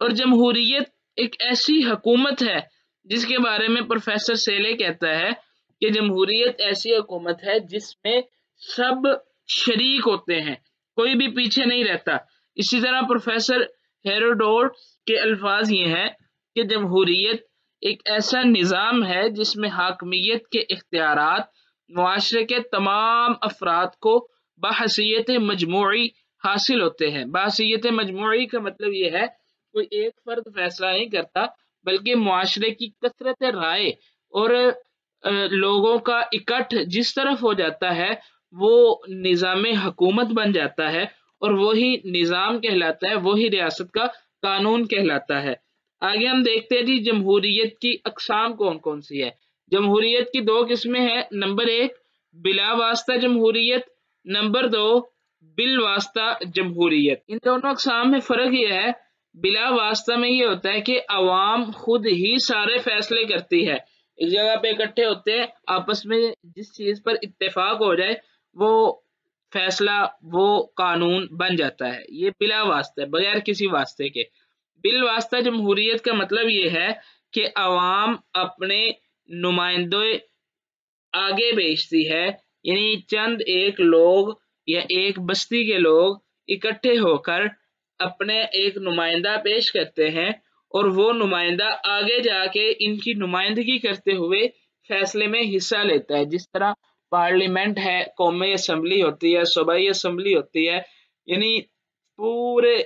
اور جمہوریت ایک ایسی حکومت ہے جس کے بارے میں پروفیسر سیلے کہتا ہے کہ جمہوریت ایسی حکومت ہے جس میں سب شریک ہوتے ہیں، کوئی بھی پیچھے نہیں رہتا۔ اسی طرح پروفیسر ہیروڈوٹ کے الفاظ یہ ہیں کہ جمہوریت ایک ایسا نظام ہے جس میں حاکمیت کے اختیارات معاشرے کے تمام افراد کو بحیثیت مجموعی حاصل ہوتے ہیں۔ بحیثیت مجموعی کا مطلب یہ ہے کوئی ایک فرد فیصلہ نہیں کرتا، بلکہ معاشرے کی کثرت رائے اور لوگوں کا اکٹھ جس طرف ہو جاتا ہے وہ نظام حکومت بن جاتا ہے، اور وہی نظام کہلاتا ہے، وہی ریاست کا قانون کہلاتا ہے۔ آگے ہم دیکھتے ہیں جی جمہوریت کی اقسام کون کون سی ہے۔ جمہوریت کی دو قسمیں ہیں، نمبر ایک بلا واسطہ جمہوریت، نمبر دو بالواسطہ جمہوریت۔ ان دونوں اقسام میں فرق یہ ہے، بلا واسطہ میں یہ ہوتا ہے کہ عوام خود ہی سارے فیصلے کرتی ہے، ایک جگہ پہ اکٹھے ہوتے ہیں، آپس میں جس چیز پر اتفاق ہو جائے وہ فیصلہ، وہ قانون بن جاتا ہے، یہ بلا واسطہ ہے، بغیر کسی واسطے کے۔ بالواسطہ جمہوریت کا مطلب یہ ہے کہ عوام اپنے نمائندے آگے بھیجتی ہے، یعنی چند ایک لوگ یا ایک بستی کے لوگ اکٹھے ہو کر اپنے ایک نمائندہ پیش کرتے ہیں، اور وہ نمائندہ آگے جا کے ان کی نمائندگی کرتے ہوئے فیصلے میں حصہ لیتا ہے۔ جس طرح پارلیمنٹ ہے، قومی اسمبلی ہوتی ہے، صوبائی اسمبلی ہوتی ہے، یعنی پورے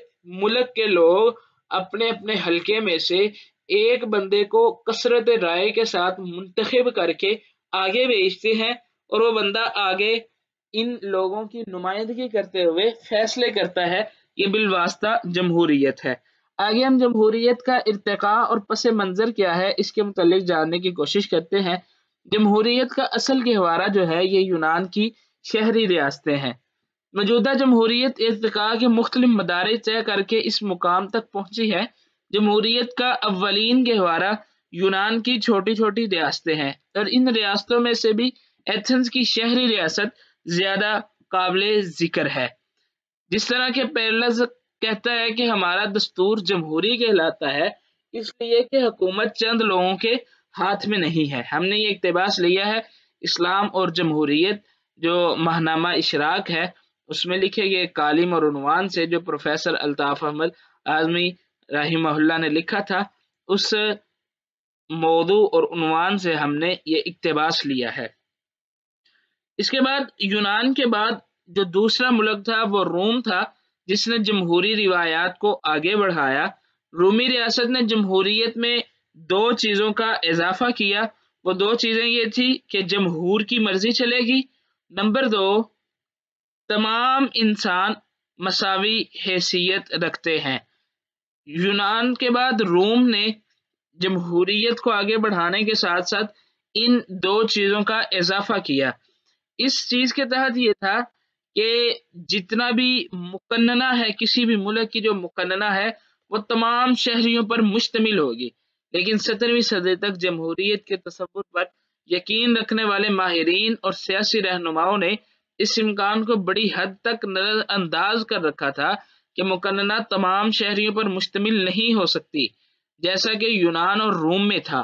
ملک کے لوگ اپنے اپنے حلقے میں سے ایک بندے کو کثرت رائے کے ساتھ منتخب کر کے آگے بھیجتے ہیں، اور وہ بندہ آگے ان لوگوں کی نمائندگی کرتے ہوئے فیصلے کرتا ہے، یہ بالواسطہ جمہوریت ہے۔ آگے ہم جمہوریت کا ارتقاء اور پس منظر کیا ہے اس کے متعلق جاننے کی کوشش کرتے ہیں۔ جمہوریت کا اصل گہوارہ جو ہے یہ یونان کی شہری ریاستیں ہیں۔ موجودہ جمہوریت ارتقاء کے مختلف مدارج طے کر کے اس مقام تک پہنچی ہے۔ جمہوریت کا اولین گہوارہ یونان کی چھوٹی چھوٹی ریاستیں ہیں، اور ان ریاستوں میں سے بھی ایتھنز کی شہری ریاست زیادہ قابل ذکر ہے۔ جس طرح کہ پیرلز کہتا ہے کہ ہمارا دستور جمہوری کہلاتا ہے، اس لیے کہ حکومت چند لوگوں کے ہاتھ میں نہیں ہے۔ ہم نے یہ اقتباس لیا ہے اسلام اور جمہوریت جو ماہنامہ اشراق ہے اس میں لکھے گئے کالم اور عنوان سے، جو پروفیسر الطاف احمد اعظمی رحمہ اللہ نے لکھا تھا، اس موضوع اور عنوان سے ہم نے یہ اقتباس لیا ہے۔ اس کے بعد یونان کے بعد جو دوسرا ملک تھا وہ روم تھا، جس نے جمہوری روایات کو آگے بڑھایا۔ رومی ریاست نے جمہوریت میں دو چیزوں کا اضافہ کیا، وہ دو چیزیں یہ تھی کہ جمہور کی مرضی چلے گی، نمبر دو تمام انسان مساوی حیثیت رکھتے ہیں۔ یونان کے بعد روم نے جمہوریت کو آگے بڑھانے کے ساتھ ساتھ ان دو چیزوں کا اضافہ کیا۔ اس چیز کے تحت یہ تھا کہ جتنا بھی مقننہ ہے، کسی بھی ملک کی جو مقننہ ہے وہ تمام شہریوں پر مشتمل ہوگی، لیکن 17ویں صدی تک جمہوریت کے تصور پر یقین رکھنے والے ماہرین اور سیاسی رہنماؤں نے اس امکان کو بڑی حد تک نظر انداز کر رکھا تھا کہ مقننہ تمام شہریوں پر مشتمل نہیں ہو سکتی جیسا کہ یونان اور روم میں تھا۔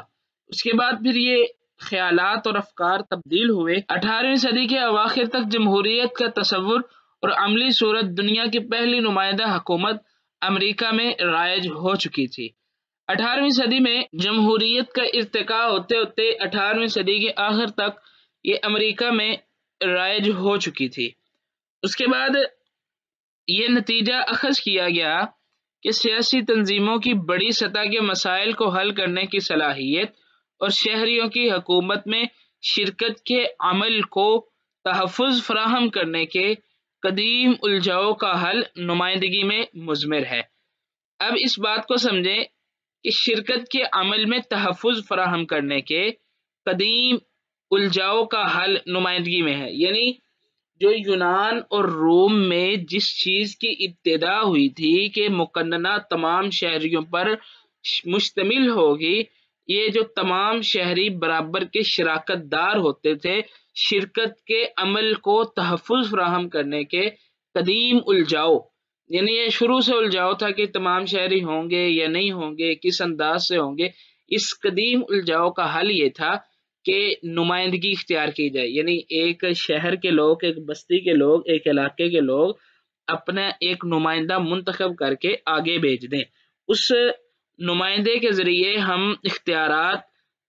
اس کے بعد پھر یہ خیالات اور افکار تبدیل ہوئے۔ 18ویں صدی کے اواخر تک جمہوریت کا تصور اور عملی صورت دنیا کی پہلی نمائندہ حکومت امریکہ میں رائج ہو چکی تھی۔ 18ویں صدی میں جمہوریت کا ارتقاء ہوتے ہوتے 18ویں صدی کے آخر تک یہ امریکہ میں رائج ہو چکی تھی۔ اس کے بعد یہ نتیجہ اخذ کیا گیا کہ سیاسی تنظیموں کی بڑی سطح کے مسائل کو حل کرنے کی صلاحیت اور شہریوں کی حکومت میں شرکت کے عمل کو تحفظ فراہم کرنے کے قدیم الجھاؤ کا حل نمائندگی میں مضمر ہے۔ اب اس بات کو سمجھیں کہ شرکت کے عمل میں تحفظ فراہم کرنے کے قدیم الجھاؤ کا حل نمائندگی میں ہے، یعنی جو یونان اور روم میں جس چیز کی ابتدا ہوئی تھی کہ مقننہ تمام شہریوں پر مشتمل ہوگی، یہ جو تمام شہری برابر کے شراکت دار ہوتے تھے، شرکت کے عمل کو تحفظ فراہم کرنے کے قدیم الجھاؤ یعنی یہ شروع سے الجھاؤ تھا کہ تمام شہری ہوں گے یا نہیں ہوں گے، کس انداز سے ہوں گے۔ اس قدیم الجھاؤ کا حل یہ تھا کہ نمائندگی اختیار کی جائے، یعنی ایک شہر کے لوگ، ایک بستی کے لوگ، ایک علاقے کے لوگ اپنا ایک نمائندہ منتخب کر کے آگے بھیج دیں۔ اس نمائندے کے ذریعے ہم اختیارات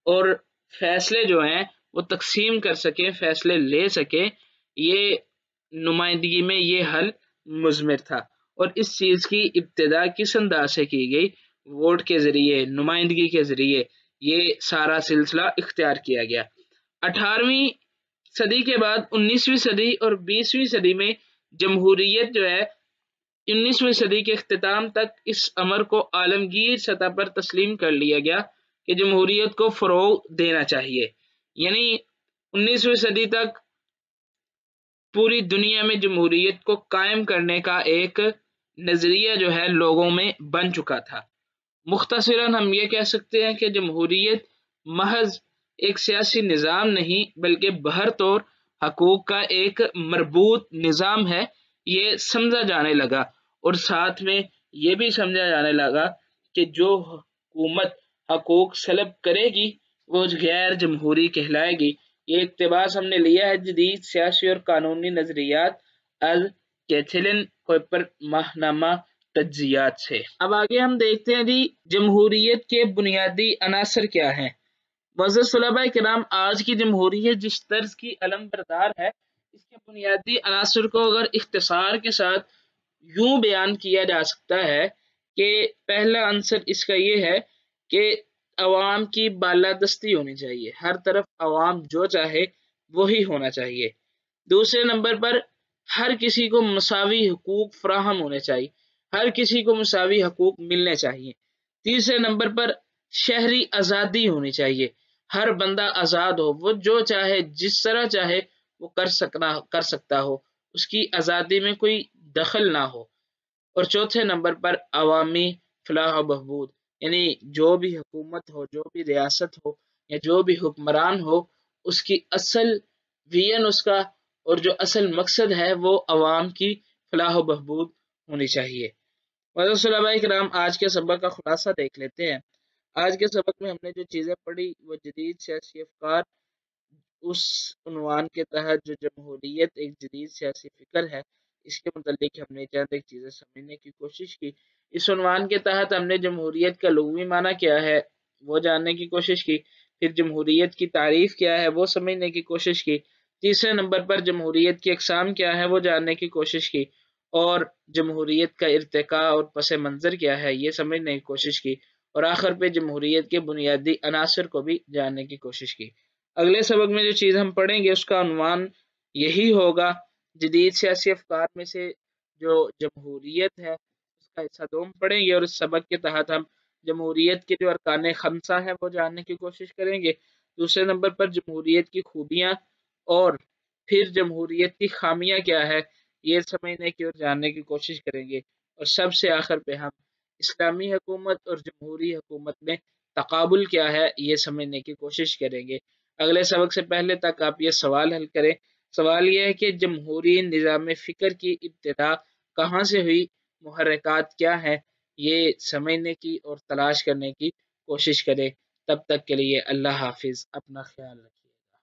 اور فیصلے جو ہیں وہ تقسیم کر سکیں، فیصلے لے سکیں۔ یہ نمائندگی میں یہ حل مضمر تھا، اور اس چیز کی ابتدا کس انداز سے کی گئی؟ ووٹ کے ذریعے، نمائندگی کے ذریعے یہ سارا سلسلہ اختیار کیا گیا۔ 18ویں صدی کے بعد 19ویں صدی اور 20ویں صدی میں جمہوریت جو ہے، 19ویں صدی کے اختتام تک اس امر کو عالمگیر سطح پر تسلیم کر لیا گیا کہ جمہوریت کو فروغ دینا چاہیے۔ یعنی 19ویں صدی تک پوری دنیا میں جمہوریت کو قائم کرنے کا ایک نظریہ جو ہے لوگوں میں بن چکا تھا۔ مختصراً ہم یہ کہہ سکتے ہیں کہ جمہوریت محض ایک سیاسی نظام نہیں بلکہ بہر طور حقوق کا ایک مربوط نظام ہے، یہ سمجھا جانے لگا، اور ساتھ میں یہ بھی سمجھا جانے لگا کہ جو حکومت حقوق سلب کرے گی وہ غیر جمہوری کہلائے گی۔ یہ اقتباس ہم نے لیا ہے جدید سیاسی اور قانونی نظریات از کیتھلن کوئپر ماہنامہ تجزیات سے۔ اب آگے ہم دیکھتے ہیں جی جمہوریت کے بنیادی عناصر کیا ہیں۔ معزز طلباء کرام، آج کی جمہوریت جس طرز کی علم بردار ہے، اس کے بنیادی عناصر کو اگر اختصار کے ساتھ یوں بیان کیا جا سکتا ہے کہ پہلا عنصر اس کا یہ ہے کہ عوام کی بالادستی ہونی چاہیے، ہر طرف عوام جو چاہے وہی ہونا چاہیے۔ دوسرے نمبر پر ہر کسی کو مساوی حقوق فراہم ہونے چاہیے، ہر کسی کو مساوی حقوق ملنے چاہیے۔ تیسرے نمبر پر شہری آزادی ہونی چاہیے، ہر بندہ آزاد ہو، وہ جو چاہے جس طرح چاہے وہ کر سکتا ہو، اس کی آزادی میں کوئی دخل نہ ہو۔ اور چوتھے نمبر پر عوامی فلاح و بہبود، یعنی جو بھی حکومت ہو، جو بھی ریاست ہو یا جو بھی حکمران ہو، اس کی اصل ویژن، اس کا اور جو اصل مقصد ہے وہ عوام کی فلاح و بہبود ہونی چاہیے۔ معزز طلباء کرام، آج کے سبق کا خلاصہ دیکھ لیتے ہیں۔ آج کے سبق میں ہم نے جو چیزیں پڑھی وہ جدید سیاسی افکار، اس عنوان کے تحت جو جمہوریت ایک جدید سیاسی فکر ہے، اس کے متعلق ہم نے چند ایک چیزیں سمجھنے کی کوشش کی۔ اس عنوان کے تحت ہم نے جمہوریت کا لغوی معنی کیا ہے وہ جاننے کی کوشش کی، پھر جمہوریت کی تعریف کیا ہے وہ سمجھنے کی کوشش کی، تیسرے نمبر پر جمہوریت کی اقسام کیا ہے وہ جاننے کی کوشش کی، اور جمہوریت کا ارتقاء اور پس منظر کیا ہے یہ سمجھنے کی کوشش کی، اور آخر پہ جمہوریت کے بنیادی عناصر کو بھی جاننے کی کوشش کی۔ اگلے سبق میں جو چیز ہم پڑھیں گے اس کا عنوان یہی ہوگا، جدید سیاسی افکار میں سے جو جمہوریت ہے اس کا حصہ دوم پڑھیں گے، اور اس سبق کے تحت ہم جمہوریت کے جو ارکان خمسہ ہیں وہ جاننے کی کوشش کریں گے۔ دوسرے نمبر پر جمہوریت کی خوبیاں اور پھر جمہوریت کی خامیاں کیا ہے یہ سمجھنے کی اور جاننے کی کوشش کریں گے، اور سب سے آخر پہ ہم اسلامی حکومت اور جمہوری حکومت میں تقابل کیا ہے یہ سمجھنے کی کوشش کریں گے۔ اگلے سبق سے پہلے تک آپ یہ سوال حل کریں۔ سوال یہ ہے کہ جمہوری نظام فکر کی ابتدا کہاں سے ہوئی، محرکات کیا ہیں، یہ سمجھنے کی اور تلاش کرنے کی کوشش کریں۔ تب تک کے لیے اللہ حافظ، اپنا خیال رکھیں۔